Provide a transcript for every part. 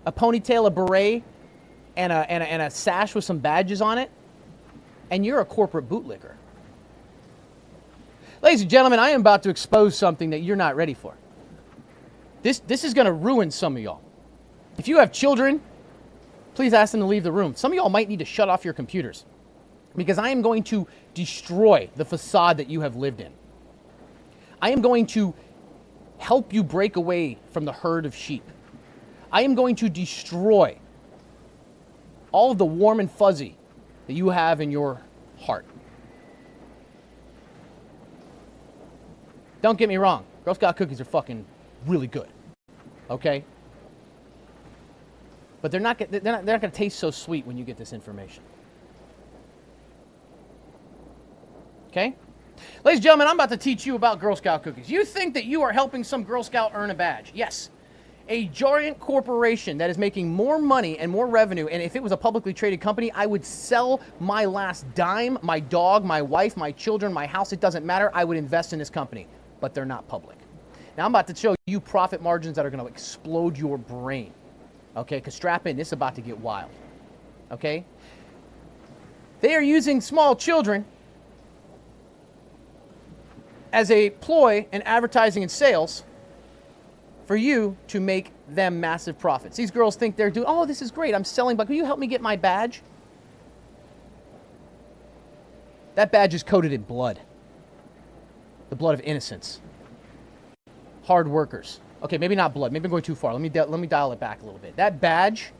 a ponytail, a beret, and a sash with some badges on it, and you're a corporate bootlicker. Ladies and gentlemen, I am about to expose something that you're not ready for. This is going to ruin some of y'all. If you have children, please ask them to leave the room. Some of y'all might need to shut off your computers because I am going to destroy the facade that you have lived in. I am going to help you break away from the herd of sheep. I am going to destroy all of the warm and fuzzy that you have in your heart. Don't get me wrong. Girl Scout cookies are fucking really good. Okay? But they're not going to taste so sweet when you get this information. Okay? Ladies and gentlemen, I'm about to teach you about Girl Scout cookies. You think that you are helping some Girl Scout earn a badge. Yes. A giant corporation that is making more money and more revenue, and if it was a publicly traded company, I would sell my last dime, my dog, my wife, my children, my house, it doesn't matter. I would invest in this company, but they're not public. Now I'm about to show you profit margins that are going to explode your brain. Okay, because strap in, this is about to get wild. Okay? They are using small children as a ploy in advertising and sales for you to make them massive profits. These girls think they're doing, oh, this is great, I'm selling, but can you help me get my badge? That badge is coated in blood. The blood of innocence. Hard workers. Okay, maybe not blood. Maybe I'm going too far. Let me dial it back a little bit. That badge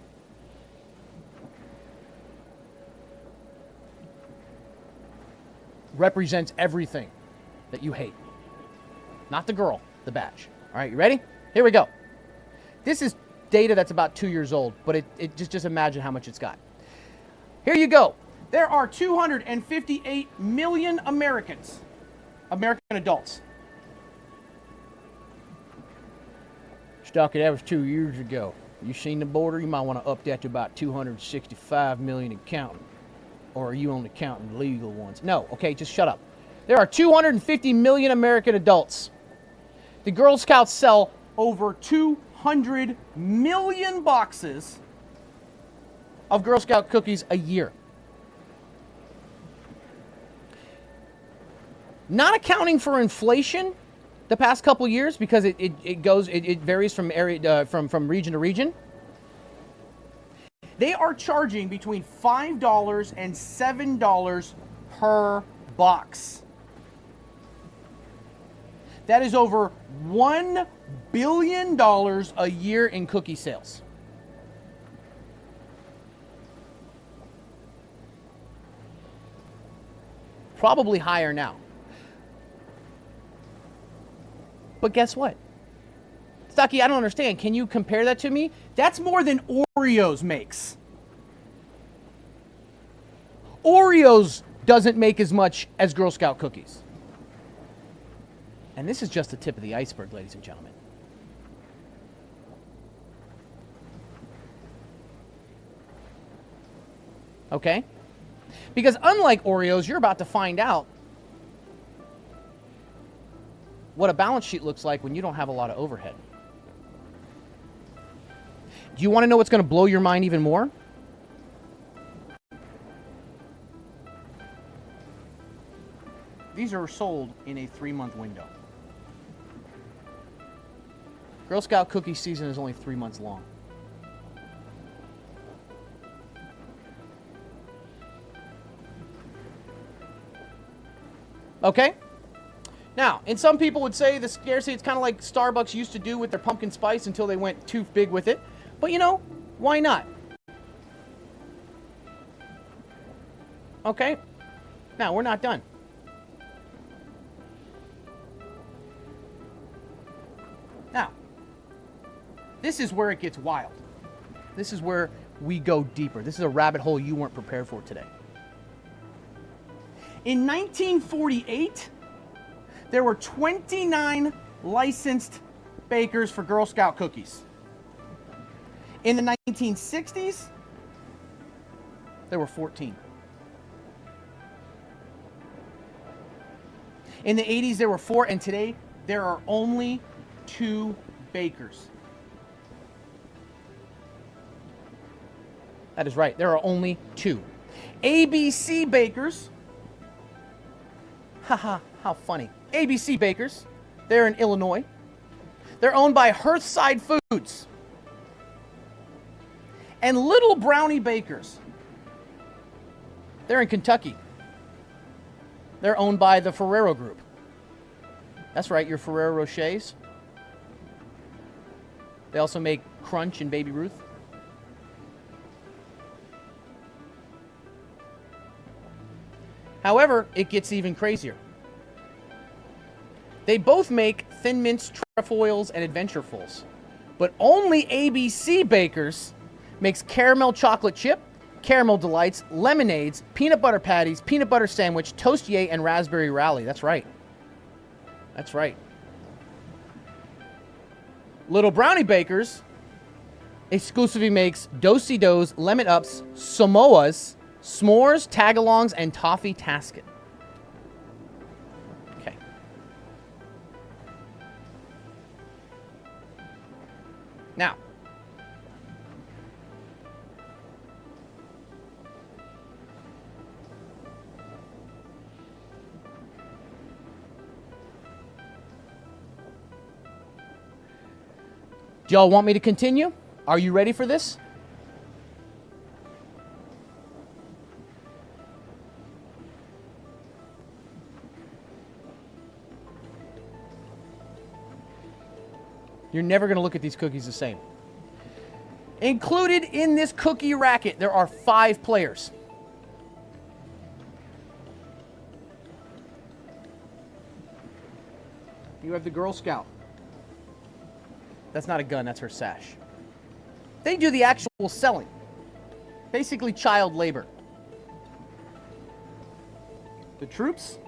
represents everything that you hate. Not the girl, the badge. All right, you ready? Here we go. This is data that's about 2 years old, but it just imagine how much it's got. Here you go. There are 258 million American adults. Stocky, that was 2 years ago. You seen the border? You might want to up that to about 265 million and counting. Or are you only counting legal ones? No, okay, just shut up. There are 250 million American adults. The Girl Scouts sell over 200 million boxes of Girl Scout cookies a year. Not accounting for inflation the past couple years, because it varies from area from region to region. They are charging between $5 and $7 per box. That is over $1 billion a year in cookie sales. Probably higher now. But guess what? Stucky, I don't understand. Can you compare that to me? That's more than Oreos makes. Oreos doesn't make as much as Girl Scout cookies. And this is just the tip of the iceberg, ladies and gentlemen. Okay? Because unlike Oreos, you're about to find out what a balance sheet looks like when you don't have a lot of overhead. Do you want to know what's going to blow your mind even more? These are sold in a 3-month window. Girl Scout cookie season is only 3 months long. Okay? Now, and some people would say the scarcity, it's kind of like Starbucks used to do with their pumpkin spice until they went too big with it. But you know, why not? Okay? Now, we're not done. Now, this is where it gets wild. This is where we go deeper. This is a rabbit hole you weren't prepared for today. In 1948, there were 29 licensed bakers for Girl Scout cookies. In the 1960s, there were 14. In the 80s, there were 4, and today there are only 2 bakers. That is right. There are only 2. ABC Bakers. Haha, how funny. ABC Bakers. They're in Illinois. They're owned by Hearthside Foods. And Little Brownie Bakers. They're in Kentucky. They're owned by the Ferrero Group. That's right, your Ferrero Rochers. They also make Crunch and Baby Ruth. However, it gets even crazier. They both make Thin Mints, Trefoils, and Adventurefuls. But only ABC Bakers makes caramel chocolate chip, caramel delights, lemonades, peanut butter patties, peanut butter sandwich, toastier, and raspberry rally. That's right. That's right. Little Brownie Bakers exclusively makes Do-si-dos, lemon ups, Samoas, s'mores, tagalongs, and toffee tasket. Okay. Now, do y'all want me to continue? Are you ready for this? You're never going to look at these cookies the same. Included in this cookie racket, there are 5 players. You have the Girl Scout. That's not a gun, that's her sash. They do the actual selling. Basically child labor. The troops.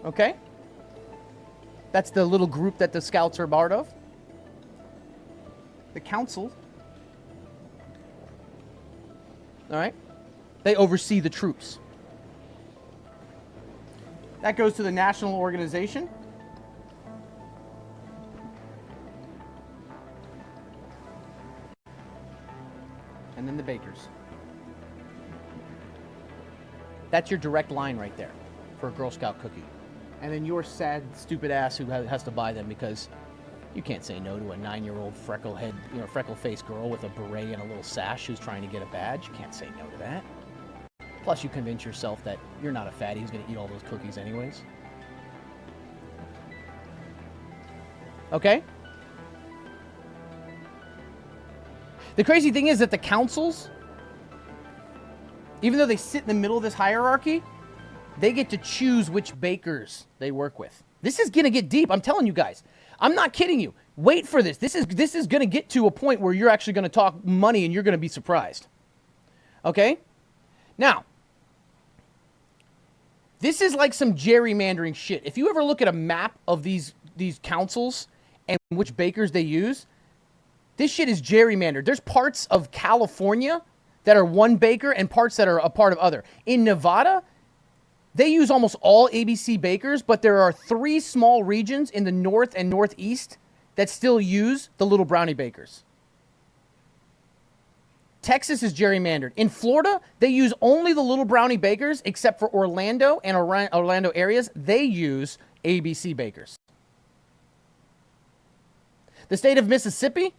Okay. That's the little group that the scouts are part of. The council. All right. They oversee the troops. That goes to the national organization. And then the bakers. That's your direct line right there for a Girl Scout cookie. And then your sad, stupid ass who has to buy them because you can't say no to a 9-year-old freckle-faced girl with a beret and a little sash who's trying to get a badge. You can't say no to that. Plus, you convince yourself that you're not a fatty who's going to eat all those cookies anyways. Okay? The crazy thing is that the councils, even though they sit in the middle of this hierarchy, they get to choose which bakers they work with. This is going to get deep. I'm telling you guys. I'm not kidding you. Wait for this. This is going to get to a point where you're actually going to talk money and you're going to be surprised. Okay? Now, this is like some gerrymandering shit. If you ever look at a map of these councils and which bakers they use, this shit is gerrymandered. There's parts of California that are one baker and parts that are a part of other. In Nevada, they use almost all ABC bakers, but there are 3 small regions in the north and northeast that still use the Little Brownie bakers. Texas is gerrymandered. In Florida, they use only the Little Brownie bakers, except for Orlando and Orlando areas. They use ABC bakers. The state of Mississippi,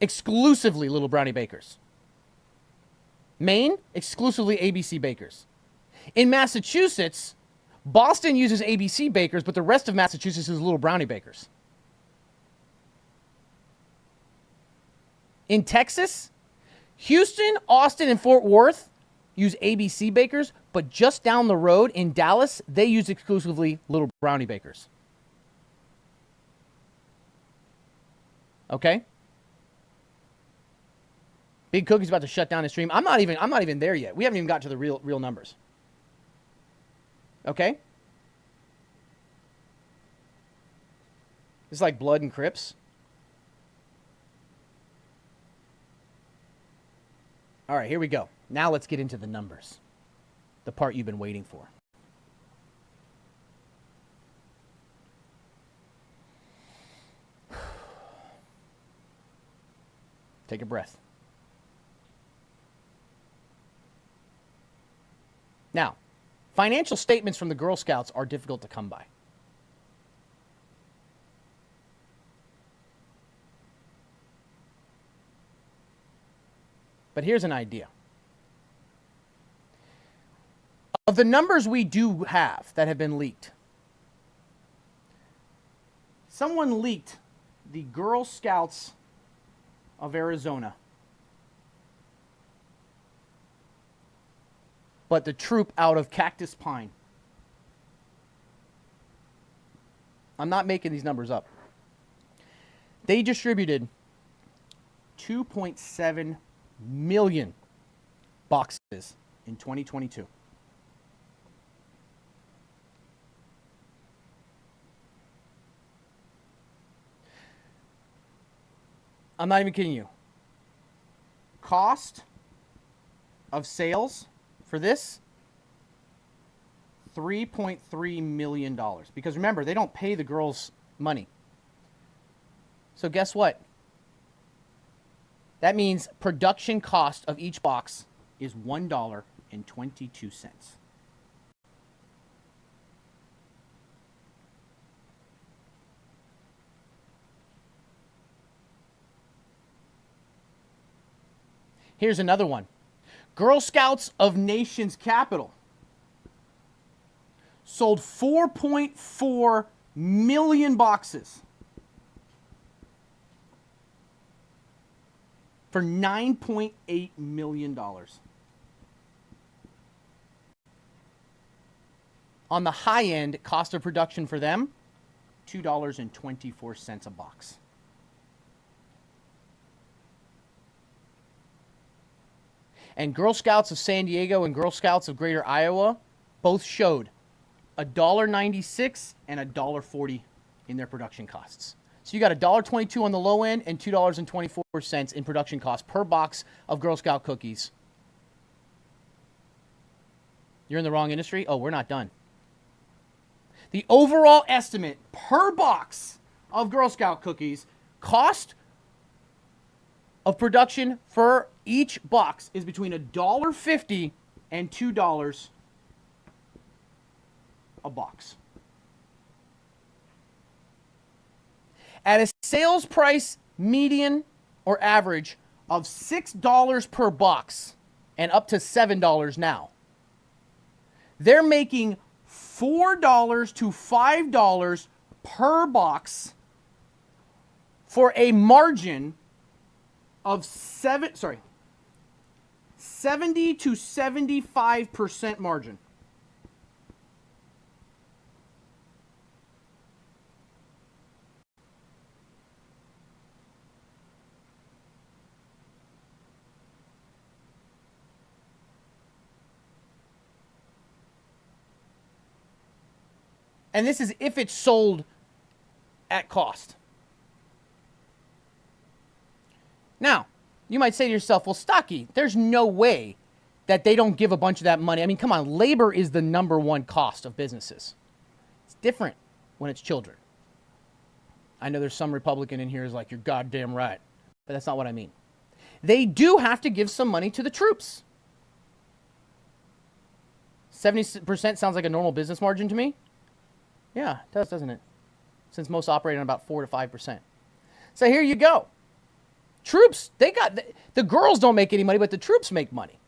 exclusively Little Brownie bakers. Maine, exclusively ABC bakers. In Massachusetts, Boston uses ABC bakers, but the rest of Massachusetts is Little Brownie bakers. In Texas, Houston, Austin, and Fort Worth use ABC bakers, but just down the road in Dallas, they use exclusively Little Brownie bakers. Okay? Big Cookie's about to shut down his stream. I'm not even there yet. We haven't even got to the real numbers. Okay? It's like Blood and Crips. All right, here we go. Now let's get into the numbers. The part you've been waiting for. Take a breath. Now, financial statements from the Girl Scouts are difficult to come by. But here's an idea. Of the numbers we do have that have been leaked, someone leaked the Girl Scouts of Arizona, but the troop out of Cactus Pine. I'm not making these numbers up. They distributed 2.7 million boxes in 2022. I'm not even kidding you. Cost of sales for this, $3.3 million. Because remember, they don't pay the girls money. So guess what? That means production cost of each box is $1.22. Here's another one. Girl Scouts of Nation's Capital sold 4.4 million boxes for $9.8 million. On the high end, cost of production for them, $2.24 a box. And Girl Scouts of San Diego and Girl Scouts of Greater Iowa both showed $1.96 and $1.40 in their production costs. So you got $1.22 on the low end and $2.24 in production costs per box of Girl Scout cookies. You're in the wrong industry? Oh, we're not done. The overall estimate per box of Girl Scout cookies, cost of production for each box is between $1.50 and $2 a box. At a sales price median or average of $6 per box and up to $7 now, they're making $4 to $5 per box for a margin of 70 to 75% margin. And this is if it's sold at cost. Now, you might say to yourself, well, Stocky, there's no way that they don't give a bunch of that money. I mean, come on, labor is the number one cost of businesses. It's different when it's children. I know there's some Republican in here who's like, you're goddamn right. But that's not what I mean. They do have to give some money to the troops. 70% sounds like a normal business margin to me. Yeah, it does, doesn't it? Since most operate on about 4 to 5%. So here you go. Troops, the girls don't make any money, but the troops make money.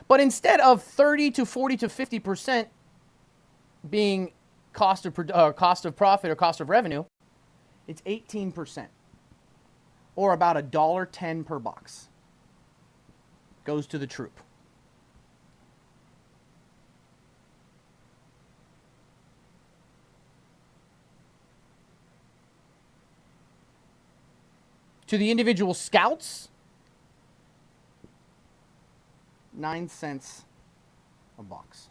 But instead of 30 to 40 to 50% being cost of profit or cost of revenue, it's 18%, or about $1.10 per box goes to the troop. To the individual scouts, 9 cents a box.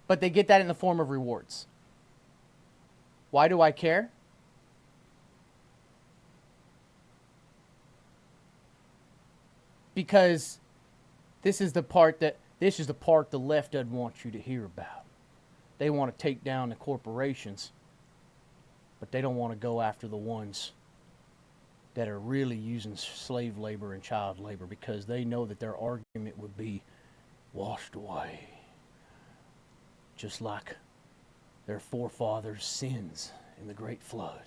But they get that in the form of rewards. Why do I care? Because this is the part the left doesn't want you to hear about. They want to take down the corporations, but they don't want to go after the ones that are really using slave labor and child labor because they know that their argument would be washed away, just like their forefathers' sins in the great flood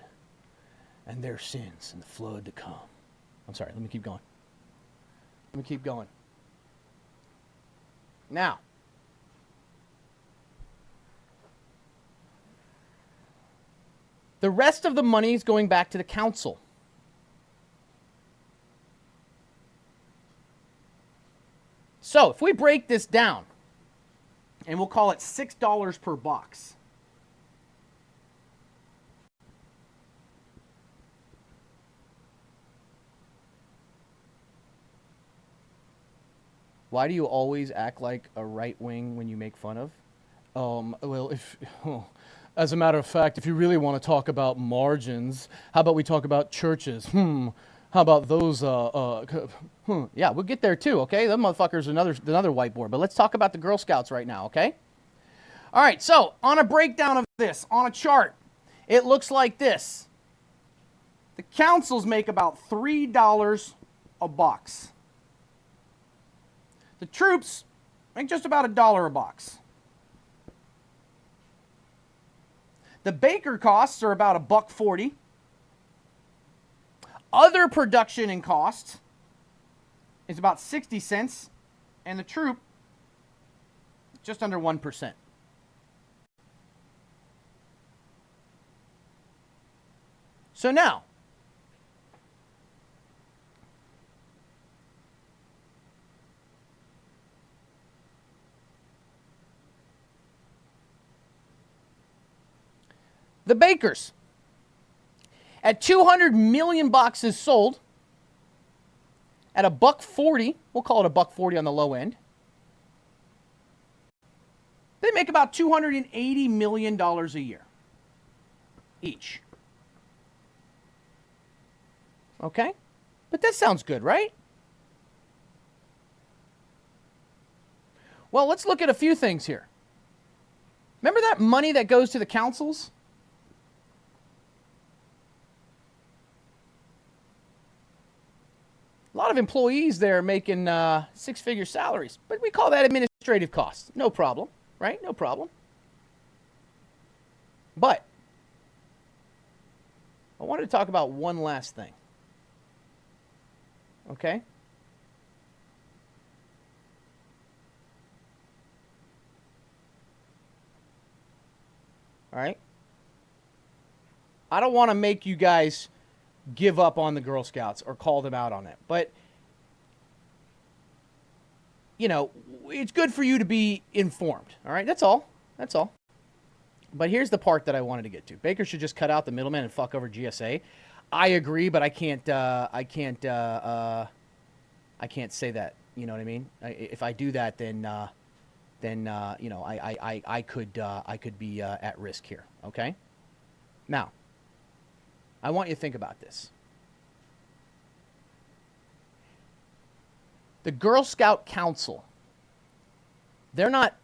and their sins in the flood to come. I'm sorry, let me keep going. Now, the rest of the money is going back to the council. So if we break this down, and we'll call it $6 per box. Why do you always act like a right wing when you make fun of? As a matter of fact, if you really want to talk about margins, how about we talk about churches? How about those? Yeah, we'll get there too, okay? Them motherfuckers are another whiteboard. But let's talk about the Girl Scouts right now, okay? All right, so on a breakdown of this, on a chart, it looks like this. The councils make about $3 a box. The troops make just about $1 a box. The baker costs are about $1.40. Other production and costs is about 60 cents, and the troop just under 1%. So now, the bakers, at 200 million boxes sold, at $1.40, we'll call it $1.40 on the low end, they make about $280 million a year each. Okay? But that sounds good, right? Well, let's look at a few things here. Remember that money that goes to the councils? A lot of employees there making six-figure salaries, but we call that administrative costs. No problem, right? No problem. But I wanted to talk about one last thing. Okay? All right? I don't want to make you guys give up on the Girl Scouts or call them out on it. But, you know, it's good for you to be informed. All right? That's all. That's all. But here's the part that I wanted to get to. Baker should just cut out the middleman and fuck over GSA. I agree, but I can't say that. You know what I mean? If I do that, then you know, I could be at risk here. Okay. Now, I want you to think about this. The Girl Scout Council, they're not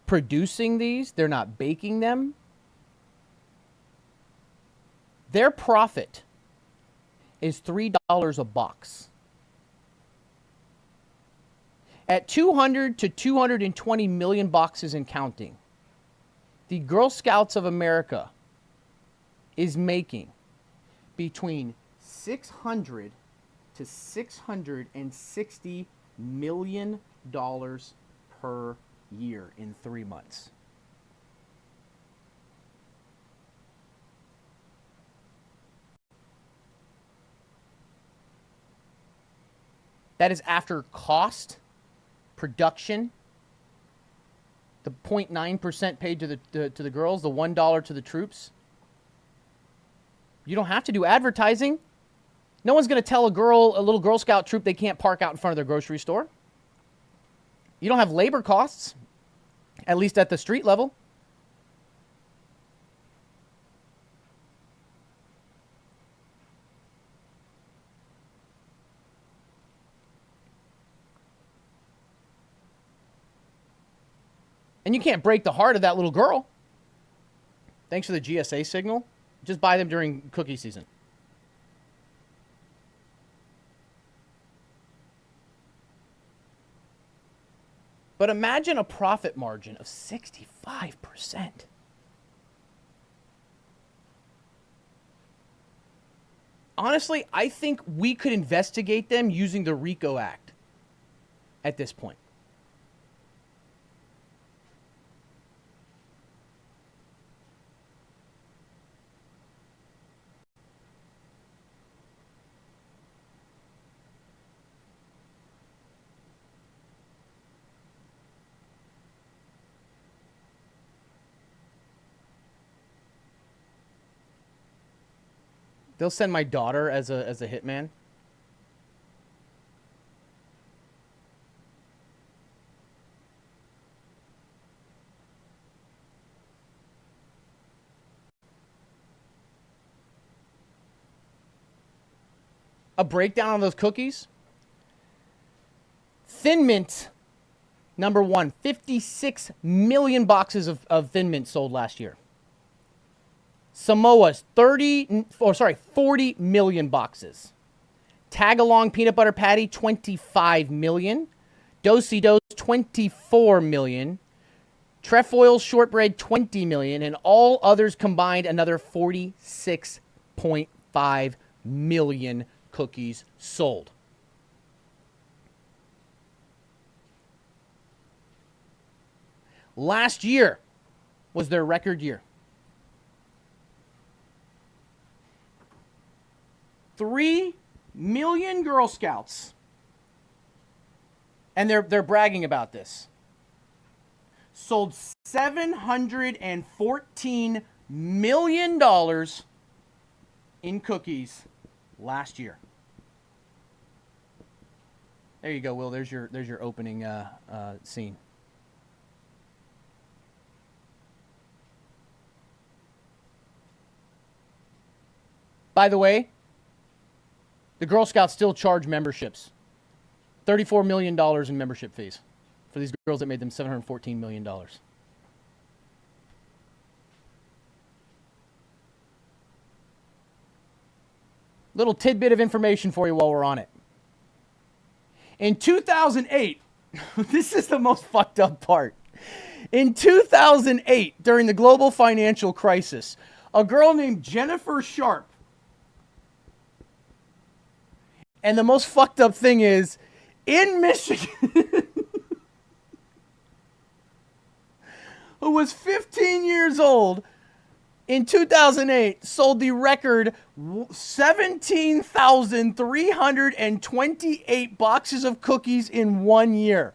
producing these. They're not baking them. Their profit is $3 a box. At 200 to 220 million boxes and counting, the Girl Scouts of America is making between $600 to $660 million per year in 3 months. That is after cost, production, the 0.9% paid to the girls, the $1 to the troops. You don't have to do advertising. No one's going to tell a little Girl Scout troop they can't park out in front of their grocery store. You don't have labor costs, at least at the street level. And you can't break the heart of that little girl. Thanks for the GSA signal. Just buy them during cookie season. But imagine a profit margin of 65%. Honestly, I think we could investigate them using the RICO Act at this point. They'll send my daughter as a hitman. A breakdown on those cookies. Thin Mint, number one, 56 million boxes of Thin Mint sold last year. Samoa's 40 million boxes. Tag-along peanut butter patty, 25 million. Do-si-dos, 24 million. Trefoil shortbread, 20 million. And all others combined, another 46.5 million cookies sold. Last year was their record year. 3 million Girl Scouts, and they're bragging about this, sold $714 million in cookies last year. There you go, Will. There's your opening scene. By the way, the Girl Scouts still charge memberships. $34 million in membership fees for these girls that made them $714 million. Little tidbit of information for you while we're on it. In 2008, this is the most fucked up part. In 2008, during the global financial crisis, a girl named Jennifer Sharp, and the most fucked up thing is, in Michigan, who was 15 years old in 2008, sold the record 17,328 boxes of cookies in 1 year.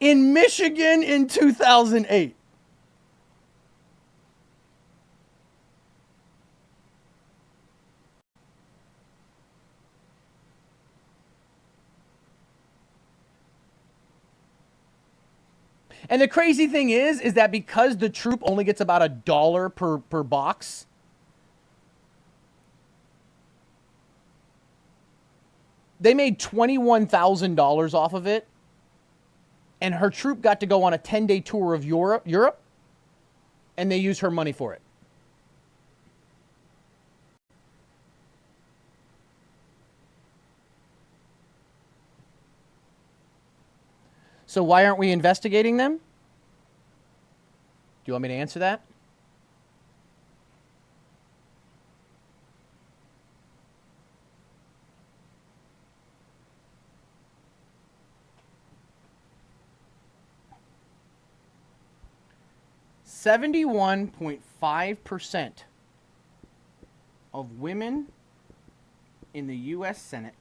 In Michigan in 2008. And the crazy thing is that because the troop only gets about $1 per box, they made $21,000 off of it. And her troop got to go on a 10-day tour of Europe, and they used her money for it. So why aren't we investigating them? Do you want me to answer that? .5% of women in the U.S. Senate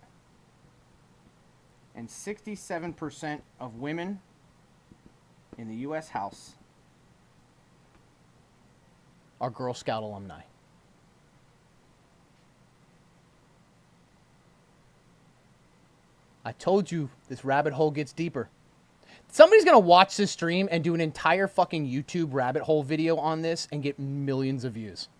and 67% of women in the U.S. House are Girl Scout alumni. I told you this rabbit hole gets deeper. Somebody's going to watch this stream and do an entire fucking YouTube rabbit hole video on this and get millions of views.